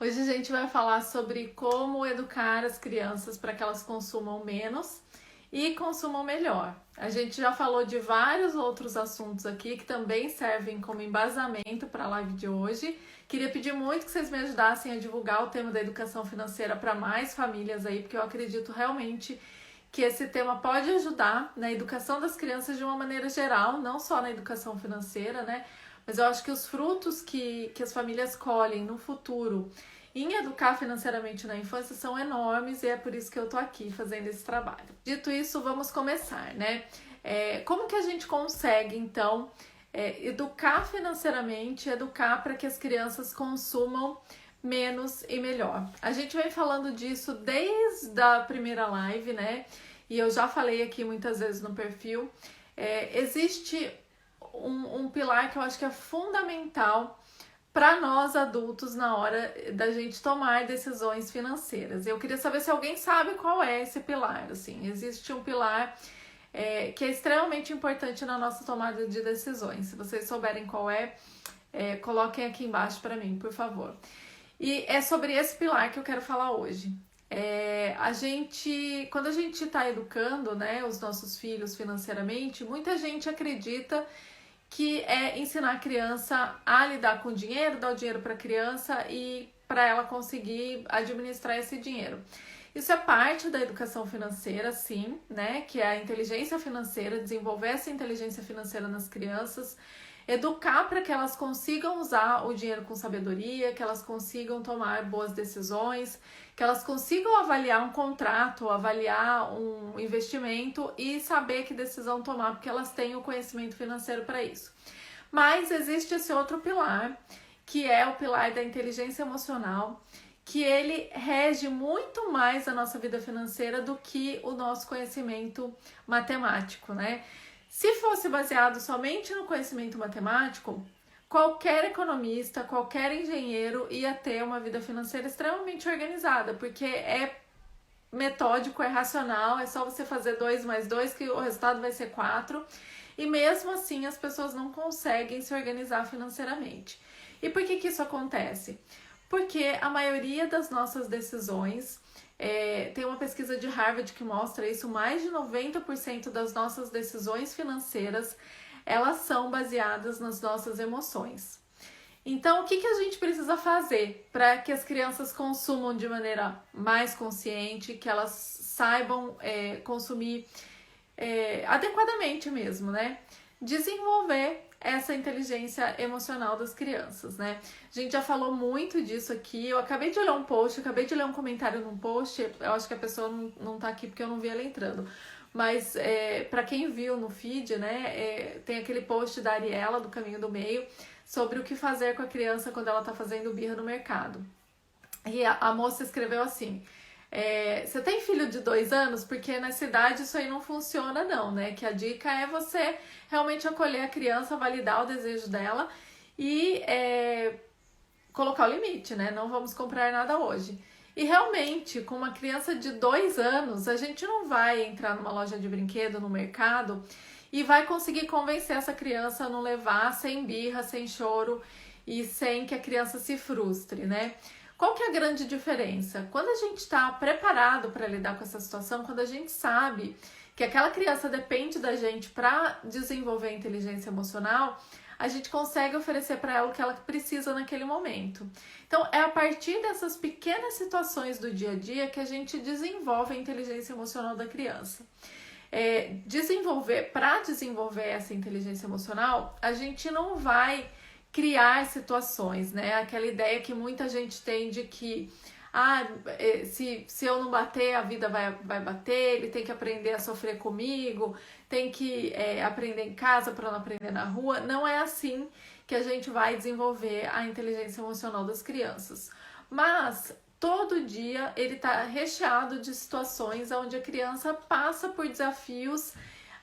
Hoje a gente vai falar sobre como educar as crianças para que elas consumam menos e consumam melhor. A gente já falou de vários outros assuntos aqui que também servem como embasamento para a live de hoje. Queria pedir muito que vocês me ajudassem a divulgar o tema da educação financeira para mais famílias aí, porque eu acredito realmente que esse tema pode ajudar na educação das crianças de uma maneira geral, não só na educação financeira, né? Mas eu acho que os frutos que as famílias colhem no futuro em educar financeiramente na infância são enormes e é por isso que eu tô aqui fazendo esse trabalho. Dito isso, vamos começar, né? Como que a gente consegue, então, educar financeiramente, educar para que as crianças consumam menos e melhor? A gente vem falando disso desde a primeira live, né? E eu já falei aqui muitas vezes no perfil. Existe um pilar que eu acho que é fundamental para nós adultos na hora da gente tomar decisões financeiras. Eu queria saber se alguém sabe qual é esse pilar. Assim, existe um pilar que é extremamente importante na nossa tomada de decisões. Se vocês souberem qual coloquem aqui embaixo para mim, por favor. E é sobre esse pilar que eu quero falar hoje. Quando a gente está educando, né, os nossos filhos financeiramente, muita gente acredita que é ensinar a criança a lidar com o dinheiro, dar o dinheiro para a criança e para ela conseguir administrar esse dinheiro. Isso é parte da educação financeira, sim, né? Que é a inteligência financeira, desenvolver essa inteligência financeira nas crianças, educar para que elas consigam usar o dinheiro com sabedoria, que elas consigam tomar boas decisões, que elas consigam avaliar um contrato, avaliar um investimento e saber que decisão tomar, porque elas têm o conhecimento financeiro para isso. Mas existe esse outro pilar, que é o pilar da inteligência emocional, que ele rege muito mais a nossa vida financeira do que o nosso conhecimento matemático, né? Se fosse baseado somente no conhecimento matemático, qualquer economista, qualquer engenheiro ia ter uma vida financeira extremamente organizada, porque é metódico, é racional, é só você fazer 2 mais 2 que o resultado vai ser 4, e mesmo assim as pessoas não conseguem se organizar financeiramente. E por que isso acontece? Porque a maioria das nossas decisões, tem uma pesquisa de Harvard que mostra isso, mais de 90% das nossas decisões financeiras, elas são baseadas nas nossas emoções. Então, o que a gente precisa fazer para que as crianças consumam de maneira mais consciente, que elas saibam consumir adequadamente mesmo, né? Desenvolver essa inteligência emocional das crianças, né? A gente já falou muito disso aqui. Eu acabei de olhar um post, acabei de ler um comentário num post. Eu acho que a pessoa não tá aqui porque eu não vi ela entrando. Mas para quem viu no feed, né, tem aquele post da Ariela, do Caminho do Meio, sobre o que fazer com a criança quando ela tá fazendo birra no mercado. E a moça escreveu assim: você tem filho de 2 anos? Porque nessa idade isso aí não funciona não, né? Que a dica é você realmente acolher a criança, validar o desejo dela e colocar o limite, né? Não vamos comprar nada hoje. E realmente, com uma criança de 2 anos, a gente não vai entrar numa loja de brinquedo, no mercado, e vai conseguir convencer essa criança a não levar sem birra, sem choro e sem que a criança se frustre, né? Qual que é a grande diferença? Quando a gente está preparado para lidar com essa situação, quando a gente sabe que aquela criança depende da gente para desenvolver a inteligência emocional, a gente consegue oferecer para ela o que ela precisa naquele momento. Então, é a partir dessas pequenas situações do dia a dia que a gente desenvolve a inteligência emocional da criança. Para desenvolver essa inteligência emocional, a gente não vai criar situações, né? Aquela ideia que muita gente tem de que se eu não bater, a vida vai bater, ele tem que aprender a sofrer comigo, tem que aprender em casa para não aprender na rua. Não é assim que a gente vai desenvolver a inteligência emocional das crianças. Mas todo dia ele está recheado de situações onde a criança passa por desafios,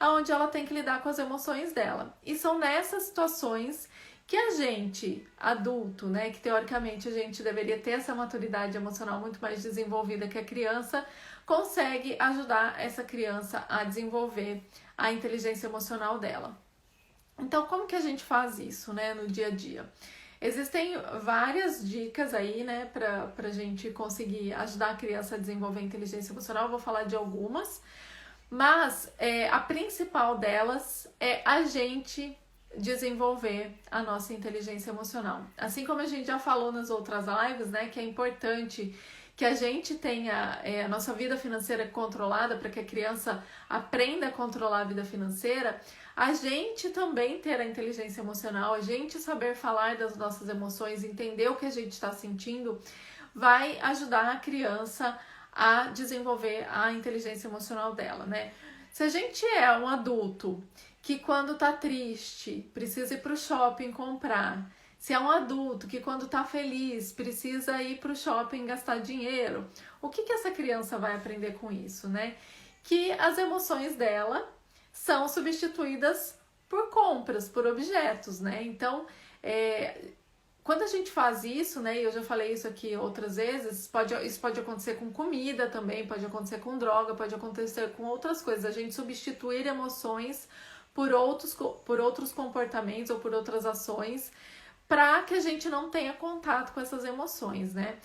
onde ela tem que lidar com as emoções dela. E são nessas situações que a gente, adulto, né, que teoricamente a gente deveria ter essa maturidade emocional muito mais desenvolvida que a criança, consegue ajudar essa criança a desenvolver a inteligência emocional dela. Então, como que a gente faz isso, né, no dia a dia? Existem várias dicas aí, né, pra gente conseguir ajudar a criança a desenvolver inteligência emocional. Eu vou falar de algumas, mas a principal delas é a gente desenvolver a nossa inteligência emocional. Assim como a gente já falou nas outras lives, né, que é importante que a gente tenha a nossa vida financeira controlada para que a criança aprenda a controlar a vida financeira, a gente também ter a inteligência emocional, a gente saber falar das nossas emoções, entender o que a gente está sentindo, vai ajudar a criança a desenvolver a inteligência emocional dela, né? Se a gente é um adulto que quando tá triste precisa ir pro shopping comprar, se é um adulto que quando tá feliz precisa ir pro shopping gastar dinheiro, o que essa criança vai aprender com isso, né? Que as emoções dela são substituídas por compras, por objetos, né? Então, quando a gente faz isso, né, e eu já falei isso aqui outras vezes, isso pode acontecer com comida também, pode acontecer com droga, pode acontecer com outras coisas. A gente substituir emoções por outros comportamentos ou por outras ações para que a gente não tenha contato com essas emoções, né?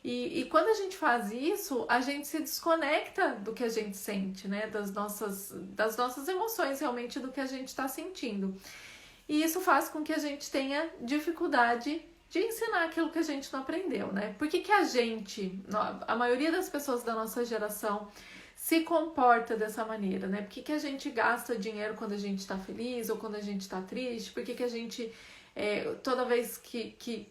E quando a gente faz isso, a gente se desconecta do que a gente sente, né? Das nossas emoções, realmente, do que a gente está sentindo. E isso faz com que a gente tenha dificuldade de ensinar aquilo que a gente não aprendeu, né? Por que a maioria das pessoas da nossa geração se comporta dessa maneira, né? Por que a gente gasta dinheiro quando a gente está feliz ou quando a gente está triste? Por que a gente, toda vez que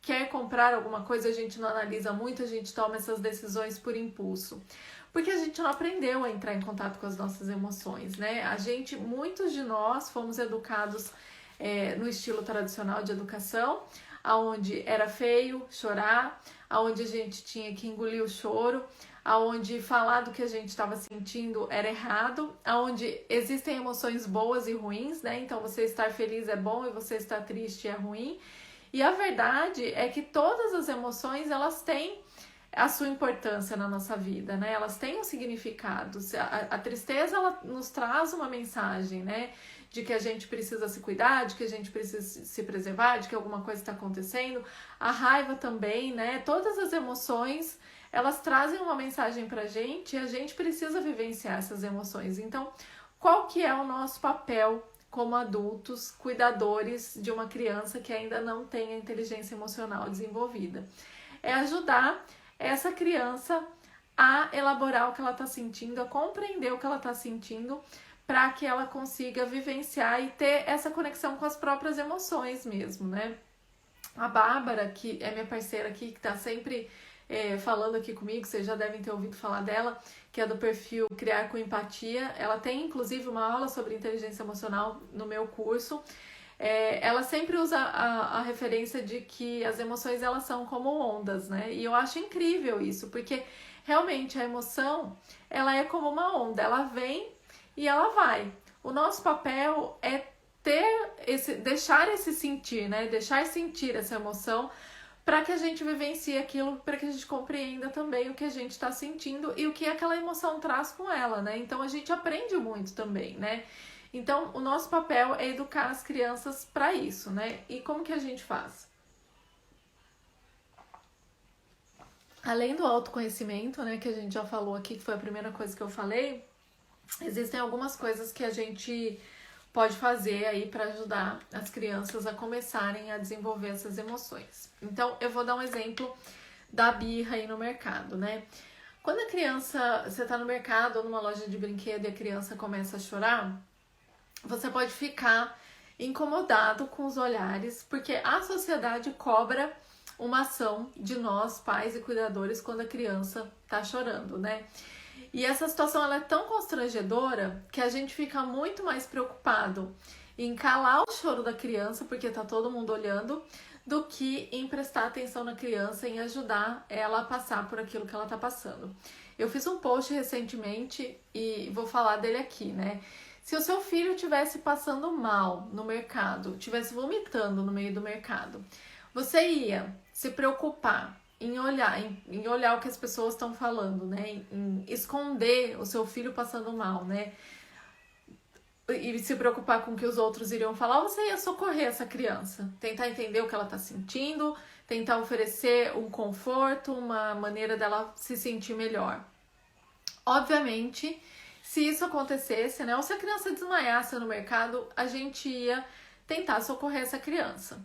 quer comprar alguma coisa, a gente não analisa muito, a gente toma essas decisões por impulso? Porque a gente não aprendeu a entrar em contato com as nossas emoções, né? Muitos de nós fomos educados no estilo tradicional de educação, aonde era feio chorar, aonde a gente tinha que engolir o choro, aonde falar do que a gente estava sentindo era errado, aonde existem emoções boas e ruins, né? Então você estar feliz é bom e você estar triste é ruim. E a verdade é que todas as emoções, elas têm a sua importância na nossa vida, né? Elas têm um significado. A tristeza, ela nos traz uma mensagem, né? De que a gente precisa se cuidar, de que a gente precisa se preservar, de que alguma coisa está acontecendo. A raiva também, né? Todas as emoções, elas trazem uma mensagem pra gente e a gente precisa vivenciar essas emoções. Então, qual que é o nosso papel como adultos, cuidadores de uma criança que ainda não tem a inteligência emocional desenvolvida? É ajudar essa criança a elaborar o que ela está sentindo, a compreender o que ela está sentindo, para que ela consiga vivenciar e ter essa conexão com as próprias emoções mesmo, né? A Bárbara, que é minha parceira aqui, que está sempre falando aqui comigo, vocês já devem ter ouvido falar dela, que é do perfil Criar com Empatia. Ela tem, inclusive, uma aula sobre inteligência emocional no meu curso. Ela sempre usa a referência de que as emoções, elas são como ondas, né? E eu acho incrível isso, porque realmente a emoção, ela é como uma onda, ela vem e ela vai. O nosso papel é deixar esse sentir, né? Deixar sentir essa emoção para que a gente vivencie aquilo, para que a gente compreenda também o que a gente está sentindo e o que aquela emoção traz com ela, né? Então a gente aprende muito também, né? Então o nosso papel é educar as crianças para isso, né? E como que a gente faz? Além do autoconhecimento, né, que a gente já falou aqui, que foi a primeira coisa que eu falei, existem algumas coisas que a gente pode fazer aí para ajudar as crianças a começarem a desenvolver essas emoções. Então, eu vou dar um exemplo da birra aí no mercado, né? Quando a criança, você tá no mercado ou numa loja de brinquedo e a criança começa a chorar, você pode ficar incomodado com os olhares, porque a sociedade cobra uma ação de nós, pais e cuidadores, quando a criança tá chorando, né? E essa situação, ela é tão constrangedora que a gente fica muito mais preocupado em calar o choro da criança, porque tá todo mundo olhando, do que em prestar atenção na criança, em ajudar ela a passar por aquilo que ela tá passando. Eu fiz um post recentemente e vou falar dele aqui, né? Se o seu filho estivesse passando mal no mercado, estivesse vomitando no meio do mercado, você ia se preocupar em olhar o que as pessoas estão falando, né? Em esconder o seu filho passando mal, né? e se preocupar com o que os outros iriam falar, você ia socorrer essa criança, tentar entender o que ela está sentindo, tentar oferecer um conforto, uma maneira dela se sentir melhor. Obviamente, se isso acontecesse, né, ou se a criança desmaiasse no mercado, a gente ia tentar socorrer essa criança.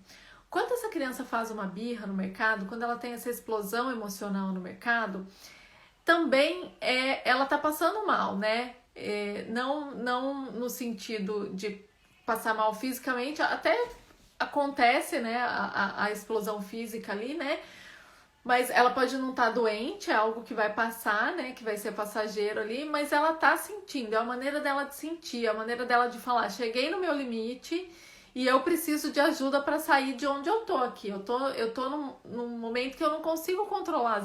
Quando essa criança faz uma birra no mercado, quando ela tem essa explosão emocional no mercado, também ela tá passando mal, né? Não no sentido de passar mal fisicamente, até acontece, né, a explosão física ali, né? Mas ela pode não estar doente, é algo que vai passar, né? Que vai ser passageiro ali, mas ela tá sentindo, é a maneira dela de sentir, é a maneira dela de falar, cheguei no meu limite e eu preciso de ajuda para sair de onde eu tô aqui. Eu tô num momento que eu não consigo controlar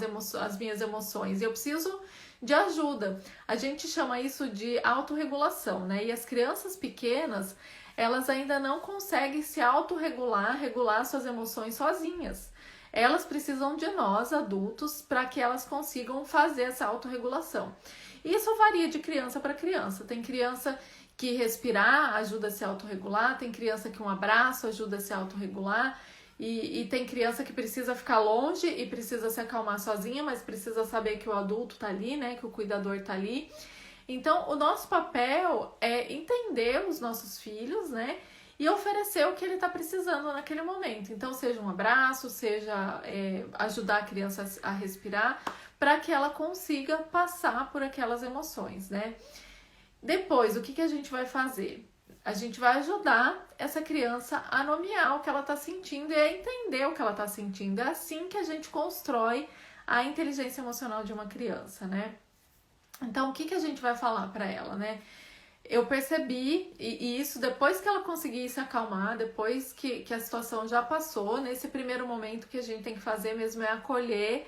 as minhas emoções, eu preciso de ajuda. A gente chama isso de autorregulação, né? E as crianças pequenas, elas ainda não conseguem se autorregular, regular suas emoções sozinhas. Elas precisam de nós, adultos, para que elas consigam fazer essa autorregulação. Isso varia de criança para criança. Tem criança que respirar ajuda a se autorregular, tem criança que um abraço ajuda a se autorregular, e tem criança que precisa ficar longe e precisa se acalmar sozinha, mas precisa saber que o adulto tá ali, né, que o cuidador tá ali. Então, o nosso papel é entender os nossos filhos, né, e oferecer o que ele está precisando naquele momento. Então, seja um abraço, seja ajudar a criança a respirar, para que ela consiga passar por aquelas emoções, né? Depois, o que a gente vai fazer? A gente vai ajudar essa criança a nomear o que ela está sentindo e a entender o que ela está sentindo. É assim que a gente constrói a inteligência emocional de uma criança, né? Então, o que a gente vai falar para ela, né? Eu percebi, e isso depois que ela conseguir se acalmar, depois que a situação já passou, nesse primeiro momento que a gente tem que fazer mesmo é acolher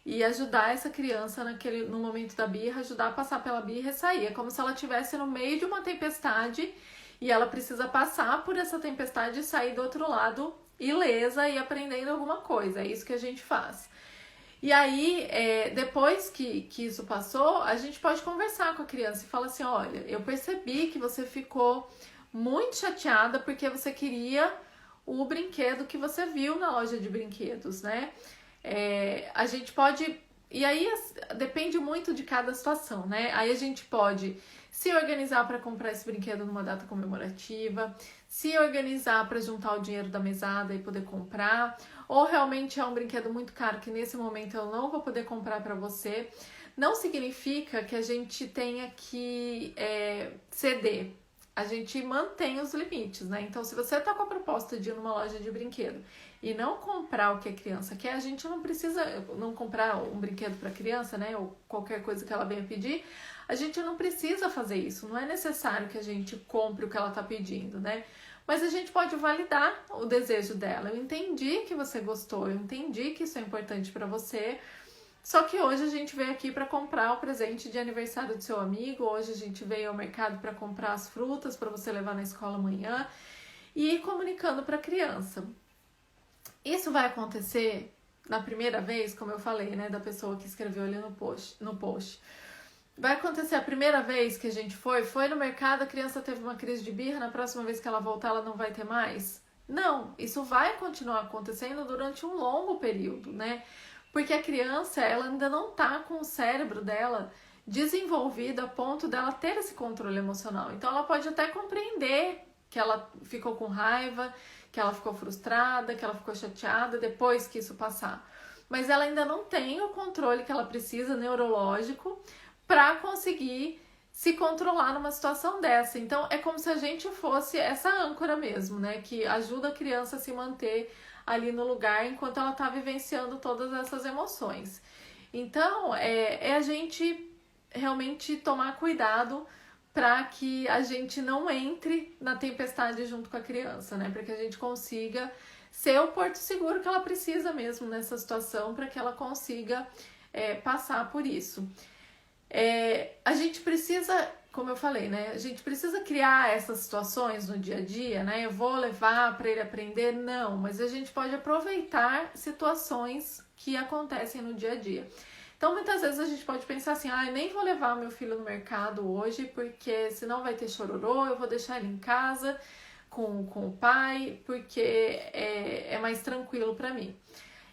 e ajudar essa criança no momento da birra, ajudar a passar pela birra e sair. É como se ela estivesse no meio de uma tempestade e ela precisa passar por essa tempestade e sair do outro lado ilesa e aprendendo alguma coisa. É isso que a gente faz. E aí, depois que isso passou, a gente pode conversar com a criança e falar assim, olha, eu percebi que você ficou muito chateada porque você queria o brinquedo que você viu na loja de brinquedos, né? A gente pode... E aí, depende muito de cada situação, né? Aí a gente pode se organizar para comprar esse brinquedo numa data comemorativa, se organizar para juntar o dinheiro da mesada e poder comprar, ou realmente é um brinquedo muito caro que nesse momento eu não vou poder comprar para você. Não significa que a gente tenha que ceder. A gente mantém os limites, né? Então, se você tá com a proposta de ir numa loja de brinquedo e não comprar o que a criança quer, a gente não precisa não comprar um brinquedo para criança, né? Ou qualquer coisa que ela venha pedir, a gente não precisa fazer isso. Não é necessário que a gente compre o que ela tá pedindo, né? Mas a gente pode validar o desejo dela. Eu entendi que você gostou, eu entendi que isso é importante para você. Só que hoje a gente veio aqui para comprar o presente de aniversário do seu amigo, hoje a gente veio ao mercado para comprar as frutas para você levar na escola amanhã e ir comunicando para a criança. Isso vai acontecer na primeira vez, como eu falei, né, da pessoa que escreveu ali no post. Vai acontecer a primeira vez que a gente foi no mercado, a criança teve uma crise de birra, na próxima vez que ela voltar ela não vai ter mais? Não, isso vai continuar acontecendo durante um longo período, né? Porque a criança, ela ainda não tá com o cérebro dela desenvolvido a ponto dela ter esse controle emocional. Então ela pode até compreender que ela ficou com raiva, que ela ficou frustrada, que ela ficou chateada depois que isso passar. Mas ela ainda não tem o controle que ela precisa, neurológico, para conseguir se controlar numa situação dessa. Então é como se a gente fosse essa âncora mesmo, né? Que ajuda a criança a se manter ali no lugar enquanto ela está vivenciando todas essas emoções. Então, é a gente realmente tomar cuidado para que a gente não entre na tempestade junto com a criança, né? Para que a gente consiga ser o porto seguro que ela precisa mesmo nessa situação, para que ela consiga passar por isso. A gente precisa, como eu falei, né? A gente precisa criar essas situações no dia a dia, né? Eu vou levar para ele aprender? Não, mas a gente pode aproveitar situações que acontecem no dia a dia. Então, muitas vezes a gente pode pensar assim, nem vou levar meu filho no mercado hoje, porque senão vai ter chororô, eu vou deixar ele em casa com o pai, porque é mais tranquilo para mim.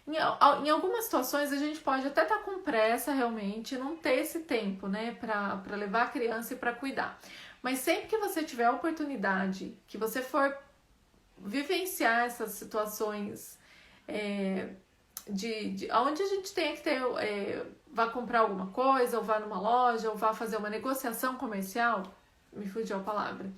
Em algumas situações a gente pode até estar com pressa realmente, não ter esse tempo, né, para levar a criança e para cuidar. Mas sempre que você tiver a oportunidade, que você for vivenciar essas situações onde a gente tem que ter, vá comprar alguma coisa, ou vá numa loja, ou vá fazer uma negociação comercial, me fugiu a palavra.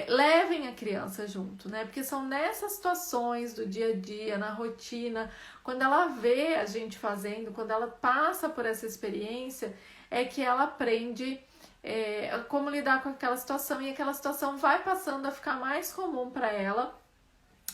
Levem a criança junto, né? Porque são nessas situações do dia a dia, na rotina, quando ela vê a gente fazendo, quando ela passa por essa experiência, é que ela aprende como lidar com aquela situação, e aquela situação vai passando a ficar mais comum para ela.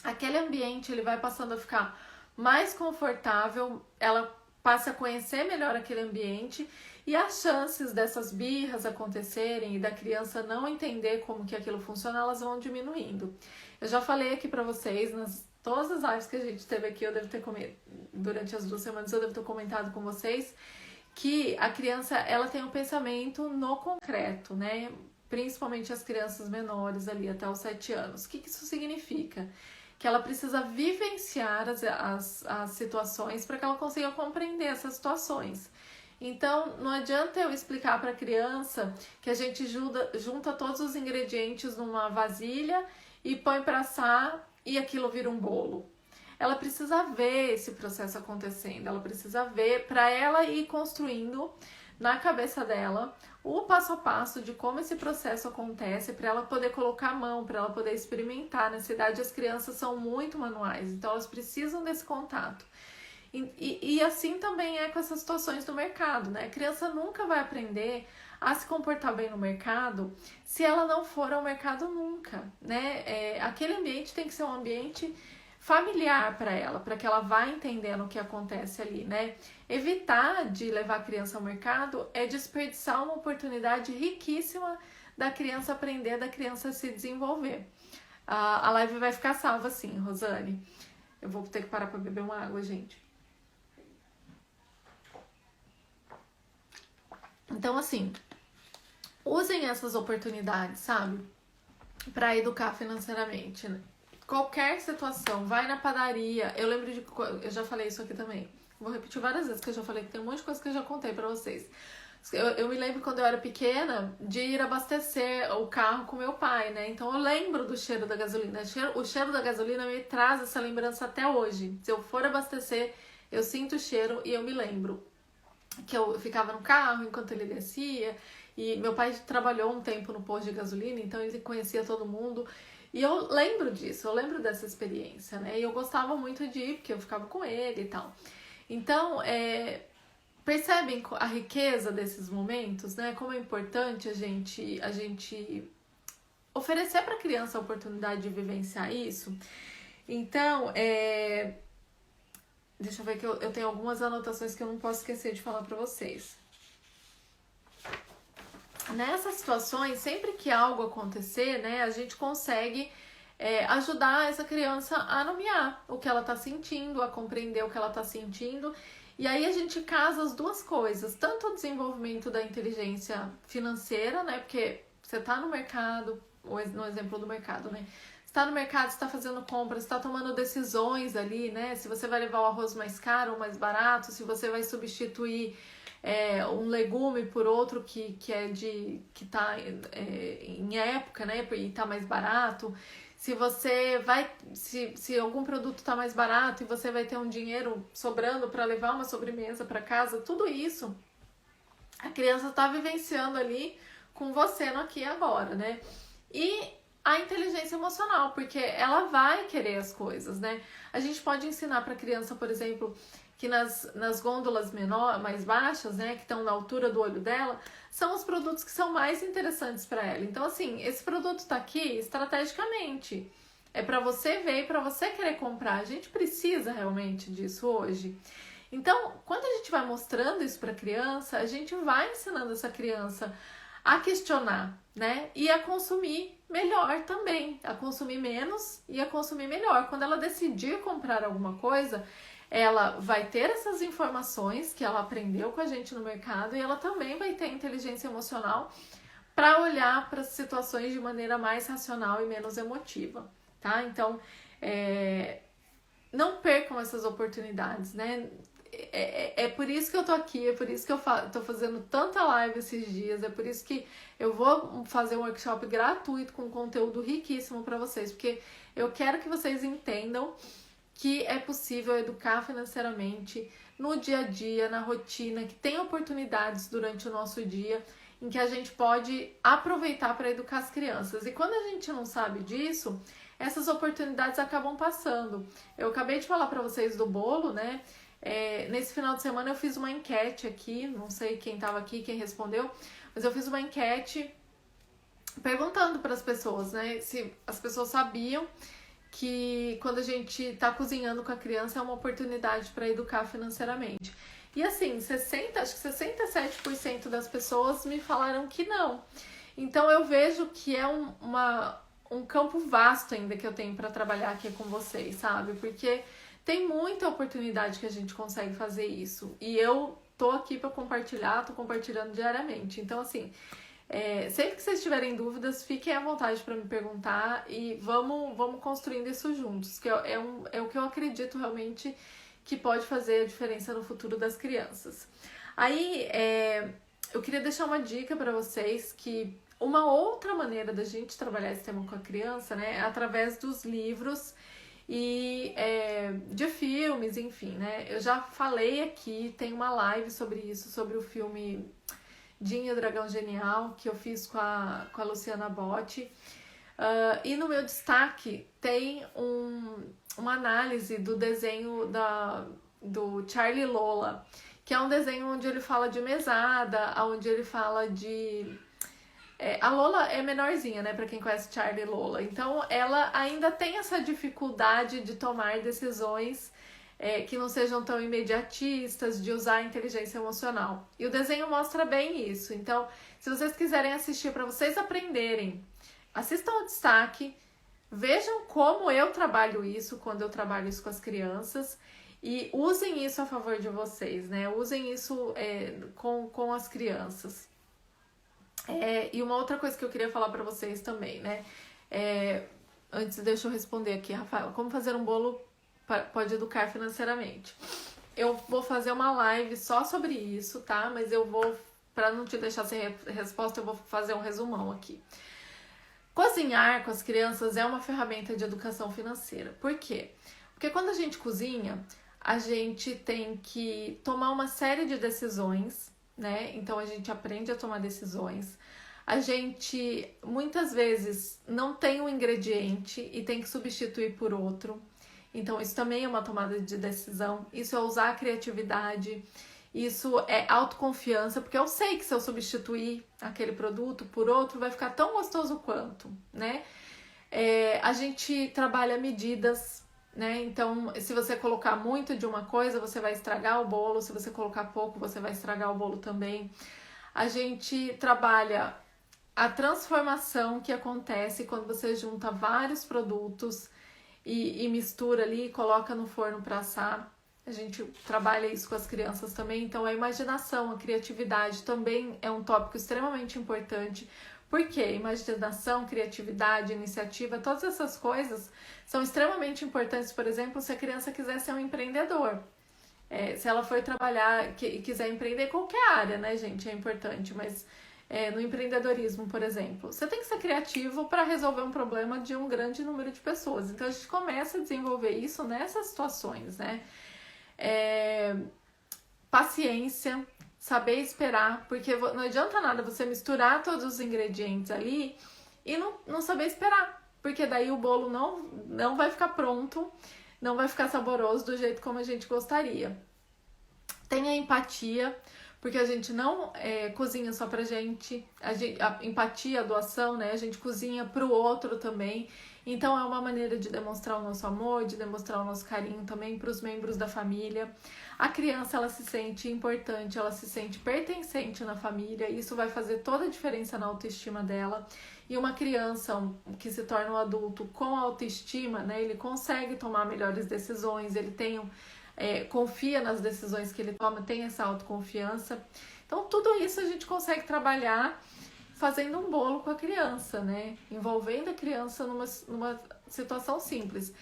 Aquele ambiente ele vai passando a ficar mais confortável, ela passa a conhecer melhor aquele ambiente, e as chances dessas birras acontecerem e da criança não entender como que aquilo funciona, elas vão diminuindo. Eu já falei aqui pra vocês, todas as lives que a gente teve aqui, durante as 2 semanas eu devo ter comentado com vocês, que a criança, ela tem um pensamento no concreto, né? Principalmente as crianças menores ali, até os 7 anos. O que isso significa? Que ela precisa vivenciar as situações para que ela consiga compreender essas situações. Então, não adianta eu explicar para a criança que a gente junta todos os ingredientes numa vasilha e põe para assar e aquilo vira um bolo. Ela precisa ver esse processo acontecendo, ela precisa ver para ela ir construindo na cabeça dela o passo a passo de como esse processo acontece, para ela poder colocar a mão, para ela poder experimentar. Nessa idade as crianças são muito manuais, então elas precisam desse contato. E assim também é com essas situações do mercado, né? A criança nunca vai aprender a se comportar bem no mercado se ela não for ao mercado nunca, né? Aquele ambiente tem que ser um ambiente familiar para ela, para que ela vá entendendo o que acontece ali, né? Evitar de levar a criança ao mercado é desperdiçar uma oportunidade riquíssima da criança aprender, da criança se desenvolver. A live vai ficar salva assim, Rosane. Eu vou ter que parar para beber uma água, gente. Então, assim, usem essas oportunidades, sabe? Para educar financeiramente, né? Qualquer situação, vai na padaria. Eu lembro eu já falei isso aqui também. Vou repetir várias vezes, que eu já falei que tem um monte de coisa que eu já contei pra vocês. Eu me lembro quando eu era pequena de ir abastecer o carro com meu pai, né? Então eu lembro do cheiro da gasolina. O cheiro da gasolina me traz essa lembrança até hoje. Se eu for abastecer, eu sinto o cheiro e eu me lembro que eu ficava no carro enquanto ele descia. E meu pai trabalhou um tempo no posto de gasolina, então ele conhecia todo mundo. E eu lembro disso, eu lembro dessa experiência, né? E eu gostava muito de ir, porque eu ficava com ele e tal. Então, percebem a riqueza desses momentos, né? Como é importante a gente oferecer para a criança a oportunidade de vivenciar isso. Então, deixa eu ver que eu tenho algumas anotações que eu não posso esquecer de falar para vocês. Nessas situações, sempre que algo acontecer, né, a gente consegue ajudar essa criança a nomear o que ela está sentindo, a compreender o que ela está sentindo. E aí a gente casa as duas coisas, tanto o desenvolvimento da inteligência financeira, né, porque você está no mercado, no exemplo do mercado, né, você está no mercado, você está fazendo compras, você está tomando decisões ali, né, se você vai levar o arroz mais caro ou mais barato, se você vai substituir um legume por outro que tá em época, né, e tá mais barato. Se você vai, se algum produto tá mais barato e você vai ter um dinheiro sobrando para levar uma sobremesa para casa, tudo isso a criança tá vivenciando ali com você no aqui e agora, né? E a inteligência emocional, porque ela vai querer as coisas, né? A gente pode ensinar para a criança, por exemplo, que nas gôndolas mais baixas, né, que estão na altura do olho dela, são os produtos que são mais interessantes para ela. Então, assim, esse produto tá aqui estrategicamente. É para você ver e para você querer comprar. A gente precisa realmente disso hoje. Então, quando a gente vai mostrando isso para a criança, a gente vai ensinando essa criança a questionar, né, e a consumir melhor também, a consumir menos e a consumir melhor. Quando ela decidir comprar alguma coisa, ela vai ter essas informações que ela aprendeu com a gente no mercado e ela também vai ter inteligência emocional para olhar para as situações de maneira mais racional e menos emotiva, tá? Então, não percam essas oportunidades, né? É por isso que eu tô aqui, é por isso que eu tô fazendo tanta live esses dias, é por isso que eu vou fazer um workshop gratuito com conteúdo riquíssimo para vocês, porque eu quero que vocês entendam que é possível educar financeiramente no dia a dia, na rotina, que tem oportunidades durante o nosso dia em que a gente pode aproveitar para educar as crianças. E quando a gente não sabe disso, essas oportunidades acabam passando. Eu acabei de falar para vocês do bolo, né? Nesse final de semana eu fiz uma enquete aqui, não sei quem estava aqui, quem respondeu, mas eu fiz uma enquete perguntando para as pessoas, né? Se as pessoas sabiam que quando a gente está cozinhando com a criança é uma oportunidade para educar financeiramente. E assim, acho que 67% das pessoas me falaram que não. Então eu vejo que é um campo vasto ainda que eu tenho para trabalhar aqui com vocês, sabe? Porque tem muita oportunidade que a gente consegue fazer isso. E eu tô aqui para compartilhar, tô compartilhando diariamente. Então, assim, sempre que vocês tiverem dúvidas, fiquem à vontade para me perguntar e vamos construindo isso juntos, que é o que eu acredito realmente que pode fazer a diferença no futuro das crianças. Aí, eu queria deixar uma dica para vocês que uma outra maneira da gente trabalhar esse tema com a criança, né, é através dos livros e de filmes, enfim, né? Eu já falei aqui, tem uma live sobre isso, sobre o filme Jin e o Dragão Genial, que eu fiz com a Luciana Botti. E no meu destaque tem uma análise do desenho do Charlie Lola, que é um desenho onde ele fala de mesada, onde ele fala de... a Lola é menorzinha, né, pra quem conhece Charlie Lola. Então, ela ainda tem essa dificuldade de tomar decisões que não sejam tão imediatistas, de usar a inteligência emocional. E o desenho mostra bem isso. Então, se vocês quiserem assistir para vocês aprenderem, assistam ao destaque, vejam como eu trabalho isso quando eu trabalho isso com as crianças e usem isso a favor de vocês, né? Usem isso com as crianças. E uma outra coisa que eu queria falar para vocês também, né? Antes, deixa eu responder aqui, Rafaela. Como fazer um bolo pode educar financeiramente? Eu vou fazer uma live só sobre isso, tá? Mas eu vou, para não te deixar sem resposta, eu vou fazer um resumão aqui. Cozinhar com as crianças é uma ferramenta de educação financeira. Por quê? Porque quando a gente cozinha, a gente tem que tomar uma série de decisões, né? Então a gente aprende a tomar decisões. A gente muitas vezes não tem um ingrediente e tem que substituir por outro. Então isso também é uma tomada de decisão. Isso é usar a criatividade. Isso é autoconfiança, porque eu sei que se eu substituir aquele produto por outro, vai ficar tão gostoso quanto, né? A gente trabalha medidas, né? Então, se você colocar muito de uma coisa, você vai estragar o bolo. Se você colocar pouco, você vai estragar o bolo também. A gente trabalha a transformação que acontece quando você junta vários produtos e mistura ali e coloca no forno para assar. A gente trabalha isso com as crianças também. Então, a imaginação, a criatividade também é um tópico extremamente importante. Porque imaginação, criatividade, iniciativa, todas essas coisas são extremamente importantes, por exemplo, se a criança quiser ser um empreendedor. Se ela for trabalhar e quiser empreender, qualquer área, né, gente, é importante, mas no empreendedorismo, por exemplo, você tem que ser criativo para resolver um problema de um grande número de pessoas. Então, a gente começa a desenvolver isso nessas situações, né? Paciência, saber esperar, porque não adianta nada você misturar todos os ingredientes ali e não saber esperar, porque daí o bolo não vai ficar pronto, não vai ficar saboroso do jeito como a gente gostaria. Tenha empatia, porque a gente não cozinha só pra gente, a empatia, a doação, né? A gente cozinha pro outro também. Então é uma maneira de demonstrar o nosso amor, de demonstrar o nosso carinho também para os membros da família. A criança, ela se sente importante, ela se sente pertencente na família, isso vai fazer toda a diferença na autoestima dela. E uma criança que se torna um adulto com autoestima, né, ele consegue tomar melhores decisões, ele tem confia nas decisões que ele toma, tem essa autoconfiança. Então, tudo isso a gente consegue trabalhar fazendo um bolo com a criança, né? Envolvendo a criança numa situação simples.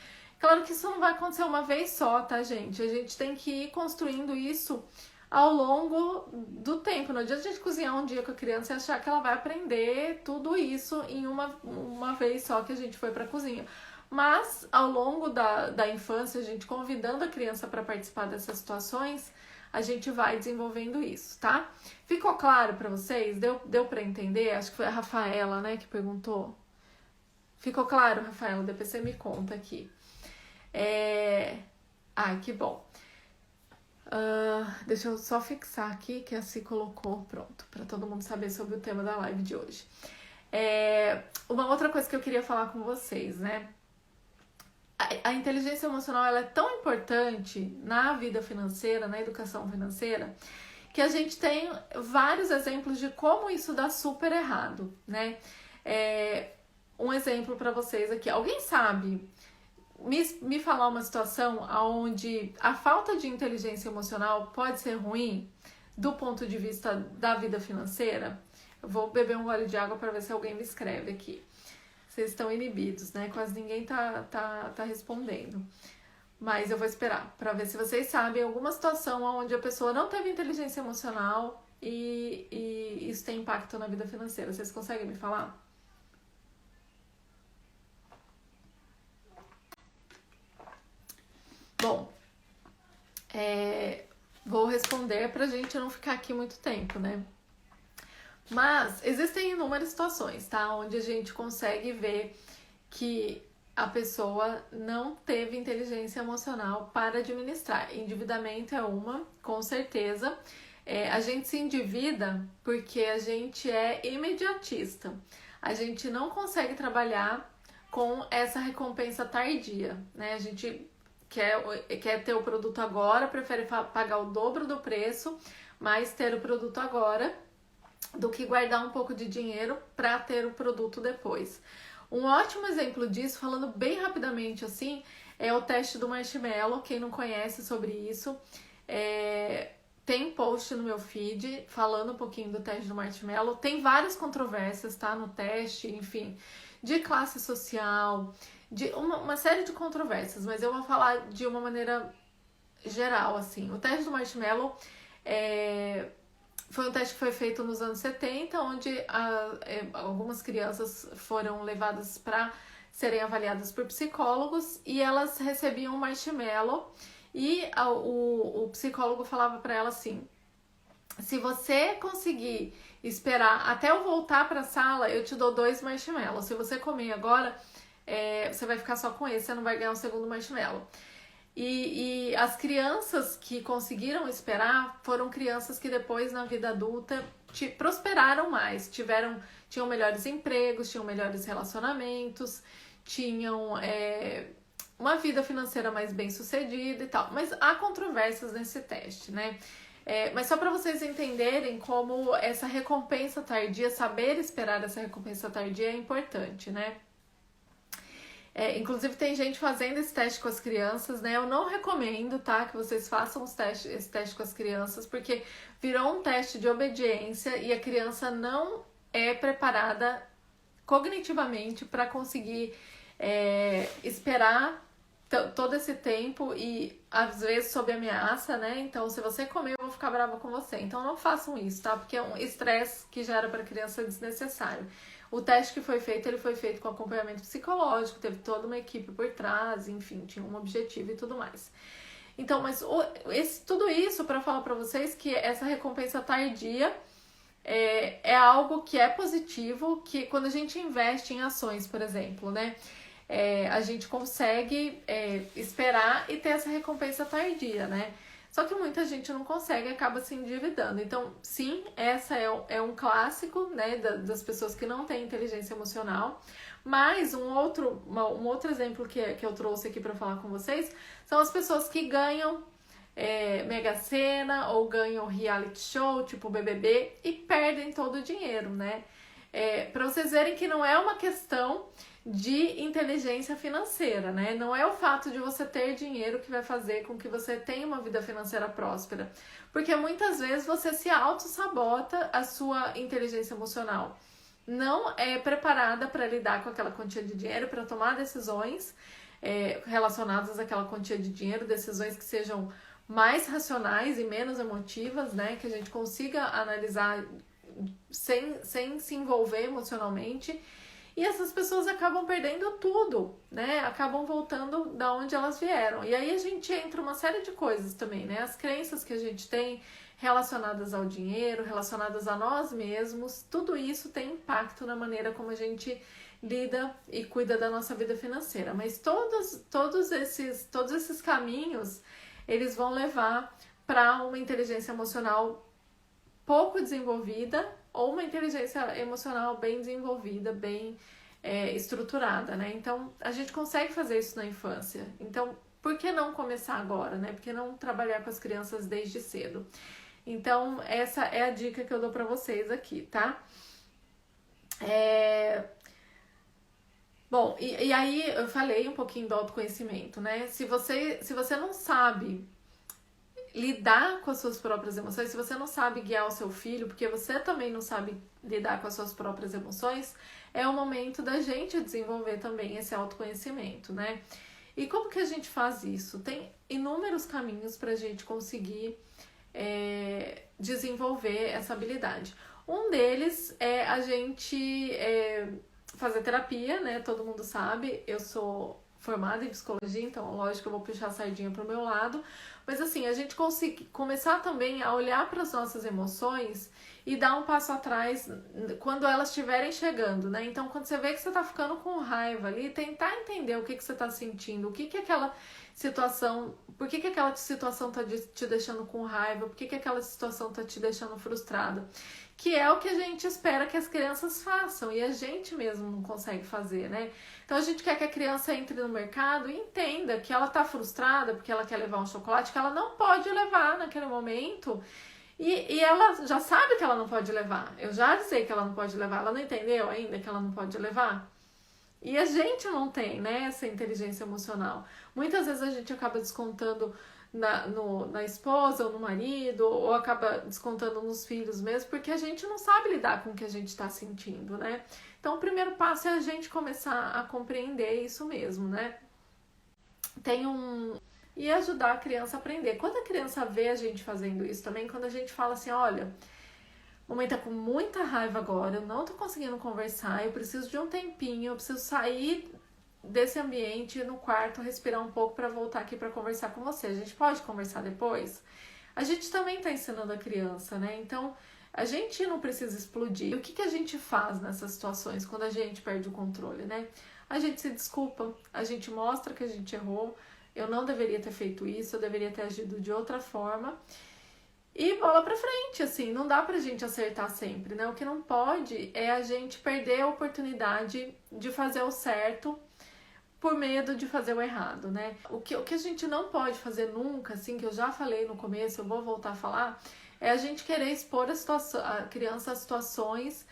Claro que isso não vai acontecer uma vez só, tá, gente? A gente tem que ir construindo isso ao longo do tempo. Não adianta a gente cozinhar um dia com a criança e achar que ela vai aprender tudo isso em uma vez só que a gente foi pra cozinha. Mas, ao longo da infância, a gente convidando a criança para participar dessas situações, a gente vai desenvolvendo isso, tá? Ficou claro para vocês? Deu para entender? Acho que foi a Rafaela, né, que perguntou. Ficou claro, Rafaela? Depois você me conta aqui. Ai, que bom. Deixa eu só fixar aqui que assim colocou, pronto, para todo mundo saber sobre o tema da live de hoje. Uma outra coisa que eu queria falar com vocês, né? A inteligência emocional ela é tão importante na vida financeira, na educação financeira, que a gente tem vários exemplos de como isso dá super errado, né? Um exemplo para vocês aqui. Alguém sabe me falar uma situação onde a falta de inteligência emocional pode ser ruim do ponto de vista da vida financeira? Eu vou beber um gole de água para ver se alguém me escreve aqui. Vocês estão inibidos, né? Quase ninguém tá respondendo. Mas eu vou esperar para ver se vocês sabem alguma situação onde a pessoa não teve inteligência emocional e isso tem impacto na vida financeira. Vocês conseguem me falar? Bom, vou responder pra gente não ficar aqui muito tempo, né? Mas existem inúmeras situações, tá? Onde a gente consegue ver que a pessoa não teve inteligência emocional para administrar. Endividamento é uma, com certeza. A gente se endivida porque a gente é imediatista. A gente não consegue trabalhar com essa recompensa tardia, né? A gente quer ter o produto agora, prefere pagar o dobro do preço, mas ter o produto agora do que guardar um pouco de dinheiro para ter o produto depois. Um ótimo exemplo disso, falando bem rapidamente assim, é o teste do marshmallow. Quem não conhece sobre isso, tem post no meu feed falando um pouquinho do teste do marshmallow. Tem várias controvérsias, tá, no teste, enfim, de classe social, de uma série de controvérsias, mas eu vou falar de uma maneira geral, assim. O teste do marshmallow foi um teste que foi feito nos anos 70, onde algumas crianças foram levadas para serem avaliadas por psicólogos e elas recebiam um marshmallow e o psicólogo falava para elas assim: se você conseguir esperar até eu voltar para a sala, eu te dou 2 marshmallows. Se você comer agora, você vai ficar só com esse, você não vai ganhar um segundo marshmallow. E as crianças que conseguiram esperar foram crianças que depois na vida adulta prosperaram mais, tinham melhores empregos, tinham melhores relacionamentos, tinham uma vida financeira mais bem sucedida e tal. Mas há controvérsias nesse teste, né? Mas só para vocês entenderem como essa recompensa tardia, saber esperar essa recompensa tardia é importante, né? Inclusive tem gente fazendo esse teste com as crianças, né? Eu não recomendo, tá? Que vocês façam esse teste com as crianças, porque virou um teste de obediência e a criança não é preparada cognitivamente para conseguir esperar todo esse tempo e às vezes sob ameaça, né? Então, se você comer, eu vou ficar brava com você. Então, não façam isso, tá? Porque é um estresse que gera para a criança desnecessário. O teste que foi feito, ele foi feito com acompanhamento psicológico, teve toda uma equipe por trás, enfim, tinha um objetivo e tudo mais. Então, mas tudo isso para falar para vocês que essa recompensa tardia é algo que é positivo, que quando a gente investe em ações, por exemplo, né? A gente consegue esperar e ter essa recompensa tardia, né? Só que muita gente não consegue e acaba se endividando. Então, sim, essa é um clássico, né, das pessoas que não têm inteligência emocional. Mas um outro exemplo que eu trouxe aqui para falar com vocês são as pessoas que ganham Mega Sena ou ganham reality show, tipo BBB, e perdem todo o dinheiro, né? para vocês verem que não é uma questão de inteligência financeira, né? Não é o fato de você ter dinheiro que vai fazer com que você tenha uma vida financeira próspera, porque muitas vezes você se auto-sabota a sua inteligência emocional. Não é preparada para lidar com aquela quantia de dinheiro, para tomar decisões relacionadas àquela quantia de dinheiro, decisões que sejam mais racionais e menos emotivas, né? Que a gente consiga analisar sem se envolver emocionalmente. E essas pessoas acabam perdendo tudo, né? Acabam voltando da onde elas vieram. E aí a gente entra uma série de coisas também, né? As crenças que a gente tem relacionadas ao dinheiro, relacionadas a nós mesmos, tudo isso tem impacto na maneira como a gente lida e cuida da nossa vida financeira. Mas todos esses caminhos, eles vão levar para uma inteligência emocional pouco desenvolvida ou uma inteligência emocional bem desenvolvida, bem estruturada, né? Então, a gente consegue fazer isso na infância. Então, por que não começar agora, né? Por que não trabalhar com as crianças desde cedo? Então, essa é a dica que eu dou para vocês aqui, tá? Bom, e aí eu falei um pouquinho do autoconhecimento, né? Se você não sabe lidar com as suas próprias emoções, se você não sabe guiar o seu filho, porque você também não sabe lidar com as suas próprias emoções, é o momento da gente desenvolver também esse autoconhecimento, né? E como que a gente faz isso? Tem inúmeros caminhos para a gente conseguir desenvolver essa habilidade. Um deles é a gente fazer terapia, né? Todo mundo sabe, eu sou formada em psicologia, então lógico que eu vou puxar a sardinha pro meu lado, mas assim, a gente começar também a olhar para as nossas emoções e dar um passo atrás quando elas estiverem chegando, né? Então, quando você vê que você tá ficando com raiva ali, tentar entender o que você tá sentindo, o que aquela situação, por que aquela situação tá te deixando com raiva, por que aquela situação tá te deixando frustrada. Que é o que a gente espera que as crianças façam e a gente mesmo não consegue fazer, né? Então a gente quer que a criança entre no mercado e entenda que ela tá frustrada porque ela quer levar um chocolate que ela não pode levar naquele momento e ela já sabe que ela não pode levar. Eu já disse que ela não pode levar, ela não entendeu ainda que ela não pode levar? E a gente não tem, né, essa inteligência emocional. Muitas vezes a gente acaba descontando na esposa ou no marido, ou acaba descontando nos filhos mesmo, porque a gente não sabe lidar com o que a gente está sentindo, né? Então, o primeiro passo é a gente começar a compreender isso mesmo, né? E ajudar a criança a aprender. Quando a criança vê a gente fazendo isso também, quando a gente fala assim, olha, mamãe tá com muita raiva agora, eu não tô conseguindo conversar, eu preciso de um tempinho, eu preciso sair desse ambiente no quarto, respirar um pouco para voltar aqui para conversar com você. A gente pode conversar depois? A gente também tá ensinando a criança, né? Então, a gente não precisa explodir. E o que a gente faz nessas situações quando a gente perde o controle, né? A gente se desculpa, a gente mostra que a gente errou, eu não deveria ter feito isso, eu deveria ter agido de outra forma. E bola pra frente, assim, não dá pra gente acertar sempre, né? O que não pode é a gente perder a oportunidade de fazer o certo por medo de fazer o errado, né? O que a gente não pode fazer nunca, assim, que eu já falei no começo, eu vou voltar a falar, é a gente querer expor a criança a situações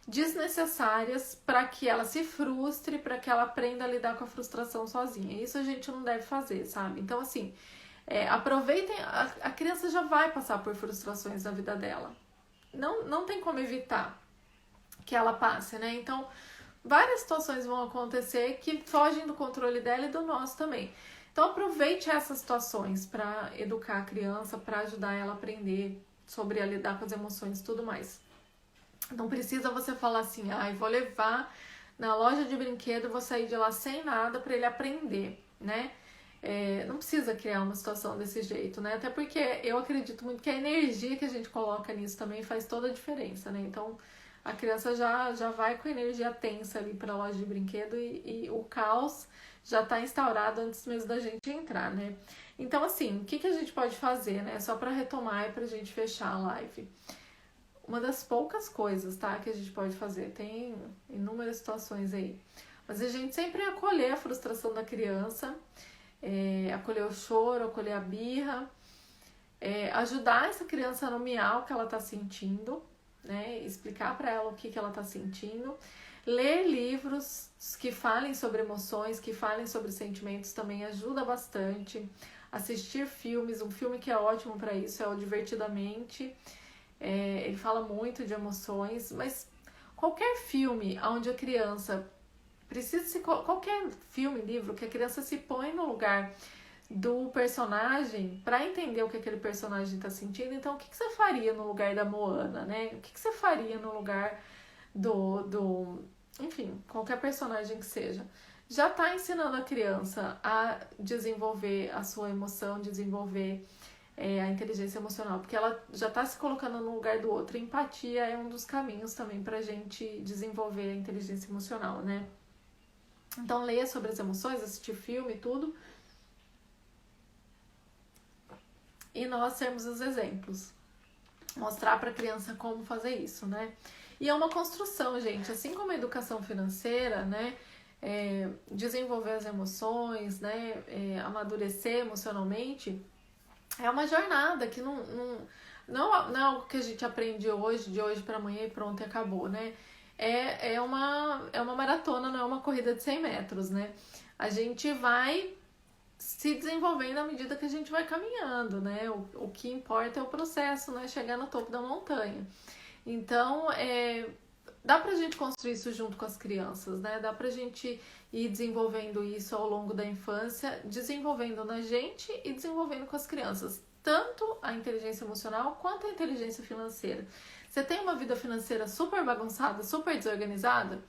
desnecessárias para que ela se frustre, para que ela aprenda a lidar com a frustração sozinha. Isso a gente não deve fazer, sabe? Então, assim, aproveitem, a criança já vai passar por frustrações na vida dela. Não tem como evitar que ela passe, né? Então, várias situações vão acontecer que fogem do controle dela e do nosso também. Então, aproveite essas situações para educar a criança, para ajudar ela a aprender sobre a lidar com as emoções e tudo mais. Não precisa você falar assim, vou levar na loja de brinquedo, vou sair de lá sem nada para ele aprender, né? Não precisa criar uma situação desse jeito, né? Até porque eu acredito muito que a energia que a gente coloca nisso também faz toda a diferença, né? Então, a criança já vai com a energia tensa ali para a loja de brinquedo e o caos já está instaurado antes mesmo da gente entrar, né? Então, assim, o que a gente pode fazer, né? Só para retomar e para a gente fechar a live. Uma das poucas coisas, tá, que a gente pode fazer, tem inúmeras situações aí, mas a gente sempre acolher a frustração da criança, acolher o choro, acolher a birra, ajudar essa criança a nomear o que ela tá sentindo, né? Explicar para ela o que ela está sentindo. Ler livros que falem sobre emoções, que falem sobre sentimentos também ajuda bastante. Assistir filmes, um filme que é ótimo para isso é o Divertidamente. Ele fala muito de emoções, mas qualquer filme onde a criança qualquer filme, livro, que a criança se põe no lugar do personagem para entender o que aquele personagem está sentindo. Então, o que você faria no lugar da Moana, né? O que você faria no lugar enfim, qualquer personagem que seja? Já está ensinando a criança a desenvolver a sua emoção, desenvolver a inteligência emocional, porque ela já está se colocando no lugar do outro. Empatia é um dos caminhos também para a gente desenvolver a inteligência emocional, né? Então, leia sobre as emoções, assistir filme e tudo. E nós sermos os exemplos. Mostrar para a criança como fazer isso, né? E é uma construção, gente. Assim como a educação financeira, né? Desenvolver as emoções, né? Amadurecer emocionalmente, é uma jornada que não é algo que a gente aprende hoje, de hoje para amanhã e pronto, e acabou, né? É uma maratona, não é uma corrida de 100 metros, né? A gente vai se desenvolvendo à medida que a gente vai caminhando, né? O que importa é o processo, né? Chegar no topo da montanha. Então, dá pra gente construir isso junto com as crianças, né? Dá pra gente ir desenvolvendo isso ao longo da infância, desenvolvendo na gente e desenvolvendo com as crianças. Tanto a inteligência emocional quanto a inteligência financeira. Você tem uma vida financeira super bagunçada, super desorganizada?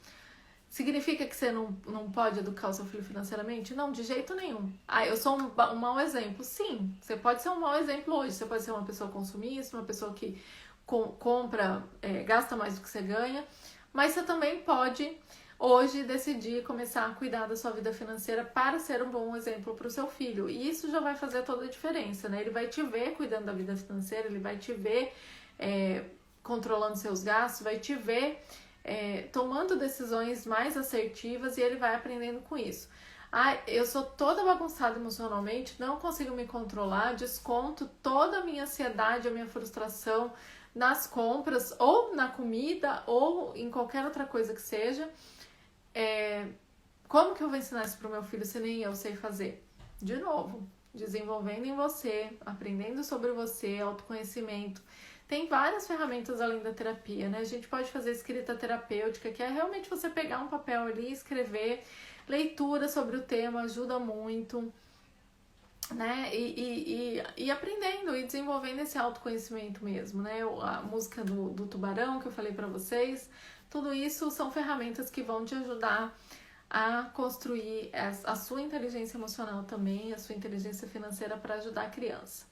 Significa que você não pode educar o seu filho financeiramente? Não, de jeito nenhum. Eu sou um mau exemplo. Sim, você pode ser um mau exemplo hoje. Você pode ser uma pessoa consumista, uma pessoa que compra, gasta mais do que você ganha. Mas você também pode, hoje, decidir começar a cuidar da sua vida financeira para ser um bom exemplo para o seu filho. E isso já vai fazer toda a diferença, né? Ele vai te ver cuidando da vida financeira, ele vai te ver controlando seus gastos, vai te ver tomando decisões mais assertivas e ele vai aprendendo com isso. Eu sou toda bagunçada emocionalmente, não consigo me controlar, desconto toda a minha ansiedade, a minha frustração nas compras, ou na comida, ou em qualquer outra coisa que seja. Como que eu vou ensinar isso para o meu filho se nem eu sei fazer? De novo, desenvolvendo em você, aprendendo sobre você, autoconhecimento. Tem várias ferramentas além da terapia, né? A gente pode fazer escrita terapêutica, que é realmente você pegar um papel ali e escrever. Leitura sobre o tema ajuda muito, né? E aprendendo e desenvolvendo esse autoconhecimento mesmo, né? A música do Tubarão que eu falei para vocês, tudo isso são ferramentas que vão te ajudar a construir a sua inteligência emocional também, a sua inteligência financeira para ajudar a criança.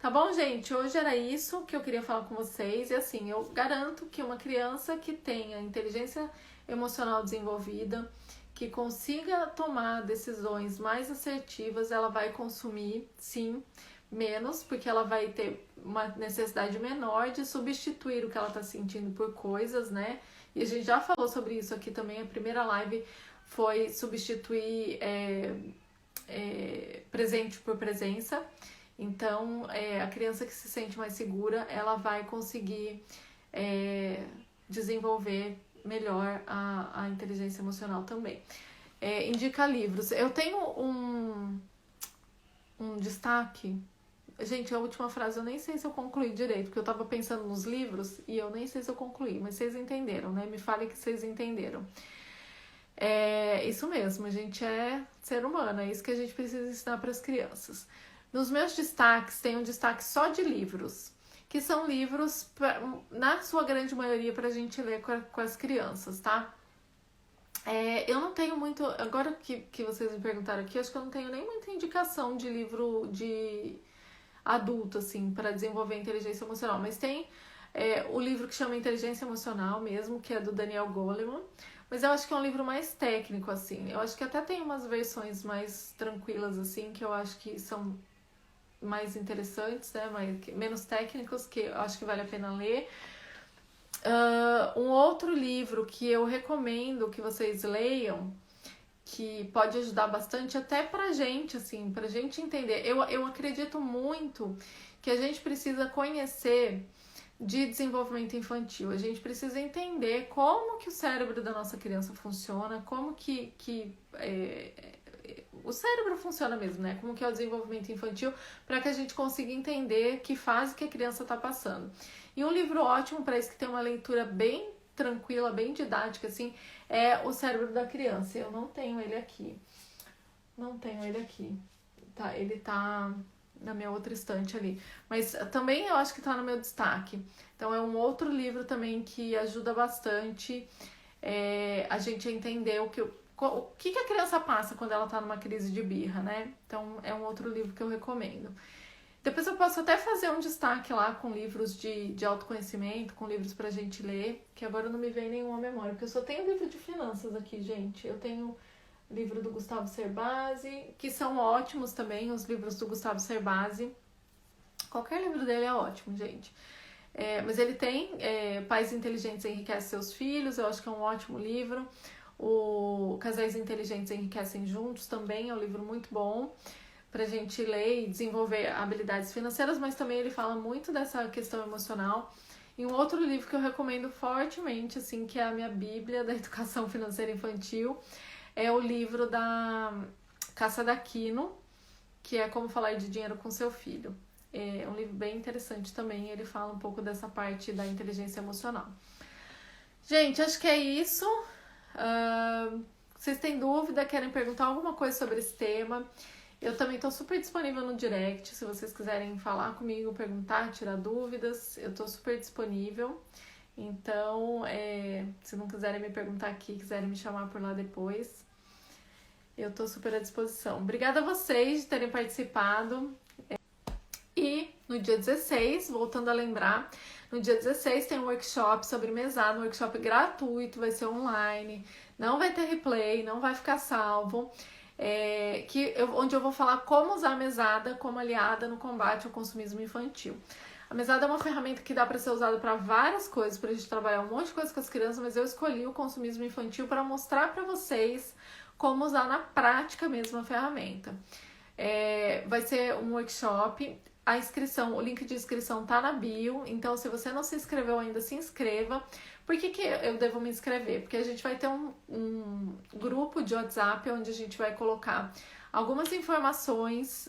Tá bom, gente? Hoje era isso que eu queria falar com vocês. E assim, eu garanto que uma criança que tenha inteligência emocional desenvolvida, que consiga tomar decisões mais assertivas, ela vai consumir, sim, menos, porque ela vai ter uma necessidade menor de substituir o que ela está sentindo por coisas, né? E a gente já falou sobre isso aqui também. A primeira live foi substituir presente por presença. Então, a criança que se sente mais segura, ela vai conseguir desenvolver melhor a inteligência emocional também. Indica livros. Eu tenho um destaque. Gente, a última frase eu nem sei se eu concluí direito, porque eu tava pensando nos livros e eu nem sei se eu concluí, mas vocês entenderam, né? Me falem que vocês entenderam. Isso mesmo, a gente é ser humano, é isso que a gente precisa ensinar para as crianças. Nos meus destaques, tem um destaque só de livros, que são livros, na sua grande maioria, para a gente ler com as crianças, tá? Eu não tenho muito... Agora que vocês me perguntaram aqui, acho que eu não tenho nem muita indicação de livro de adulto, assim, para desenvolver inteligência emocional. Mas tem o livro que chama Inteligência Emocional mesmo, que é do Daniel Goleman. Mas eu acho que é um livro mais técnico, assim. Eu acho que até tem umas versões mais tranquilas, assim, que eu acho que são mais interessantes, né? Menos técnicos, que eu acho que vale a pena ler. Um outro livro que eu recomendo que vocês leiam, que pode ajudar bastante até pra gente, assim, pra gente entender. Eu acredito muito que a gente precisa conhecer de desenvolvimento infantil. A gente precisa entender como que o cérebro da nossa criança funciona, como que o cérebro funciona mesmo, né? Como que é o desenvolvimento infantil, para que a gente consiga entender que fase que a criança está passando. E um livro ótimo para isso, que tem uma leitura bem tranquila, bem didática, assim, é O Cérebro da Criança. Eu não tenho ele aqui. Não tenho ele aqui. Tá, ele tá na minha outra estante ali. Mas também eu acho que tá no meu destaque. Então é um outro livro também que ajuda bastante a gente a entender o que a criança passa quando ela tá numa crise de birra, né? Então é um outro livro que eu recomendo. Depois eu posso até fazer um destaque lá com livros de autoconhecimento, com livros pra gente ler, que agora não me vem nenhuma memória, porque eu só tenho livro de finanças aqui, gente. Eu tenho livro do Gustavo Cerbasi, que são ótimos também, os livros do Gustavo Cerbasi. Qualquer livro dele é ótimo, gente. Mas ele tem Pais Inteligentes Enriquecem Seus Filhos, eu acho que é um ótimo livro. O Casais Inteligentes Enriquecem Juntos também é um livro muito bom pra gente ler e desenvolver habilidades financeiras, mas também ele fala muito dessa questão emocional. E um outro livro que eu recomendo fortemente, assim, que é a minha bíblia da educação financeira infantil, é o livro da Cássia Aquino, que é Como Falar de Dinheiro com Seu Filho. É um livro bem interessante também, ele fala um pouco dessa parte da inteligência emocional. Gente, acho que é isso. Vocês têm dúvida, querem perguntar alguma coisa sobre esse tema? Eu também estou super disponível no direct, se vocês quiserem falar comigo, perguntar, tirar dúvidas, eu estou super disponível. Então, se não quiserem me perguntar aqui, quiserem me chamar por lá depois, eu estou super à disposição. Obrigada a vocês de terem participado. E no dia 16, voltando a lembrar, no dia 16 tem um workshop sobre mesada, um workshop gratuito, vai ser online, não vai ter replay, não vai ficar salvo. Onde eu vou falar como usar a mesada como aliada no combate ao consumismo infantil. A mesada é uma ferramenta que dá para ser usada para várias coisas, para a gente trabalhar um monte de coisa com as crianças, mas eu escolhi o consumismo infantil para mostrar para vocês como usar na prática mesmo a ferramenta. Vai ser um workshop, a inscrição, o link de inscrição tá na bio, então se você não se inscreveu ainda, se inscreva. Por que eu devo me inscrever? Porque a gente vai ter um grupo de WhatsApp onde a gente vai colocar algumas informações,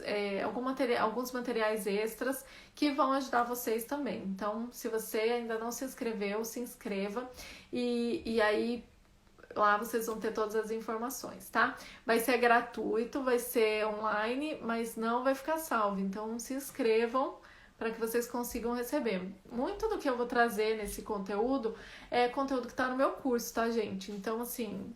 alguns materiais extras que vão ajudar vocês também. Então, se você ainda não se inscreveu, se inscreva e aí lá vocês vão ter todas as informações, tá? Vai ser gratuito, vai ser online, mas não vai ficar salvo. Então, se inscrevam para que vocês consigam receber. Muito do que eu vou trazer nesse conteúdo é conteúdo que está no meu curso, tá, gente? Então, assim,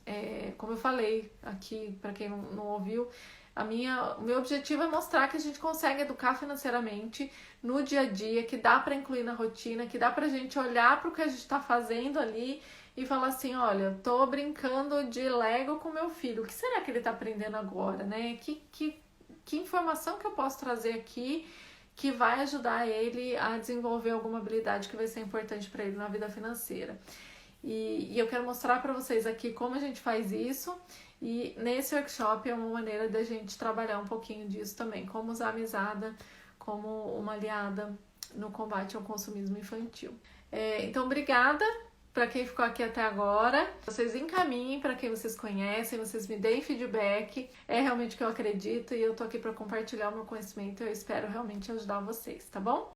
como eu falei aqui, para quem não ouviu, o meu objetivo é mostrar que a gente consegue educar financeiramente no dia a dia, que dá para incluir na rotina, que dá pra gente olhar para o que a gente está fazendo ali e falar assim, olha, tô brincando de Lego com meu filho, o que será que ele tá aprendendo agora, né? Que informação que eu posso trazer aqui que vai ajudar ele a desenvolver alguma habilidade que vai ser importante para ele na vida financeira. E eu quero mostrar para vocês aqui como a gente faz isso, e nesse workshop é uma maneira da gente trabalhar um pouquinho disso também, como usar a mesada como uma aliada no combate ao consumismo infantil. Então, obrigada para quem ficou aqui até agora. Vocês encaminhem para quem vocês conhecem, vocês me deem feedback. É realmente o que eu acredito e eu tô aqui para compartilhar o meu conhecimento e eu espero realmente ajudar vocês, tá bom?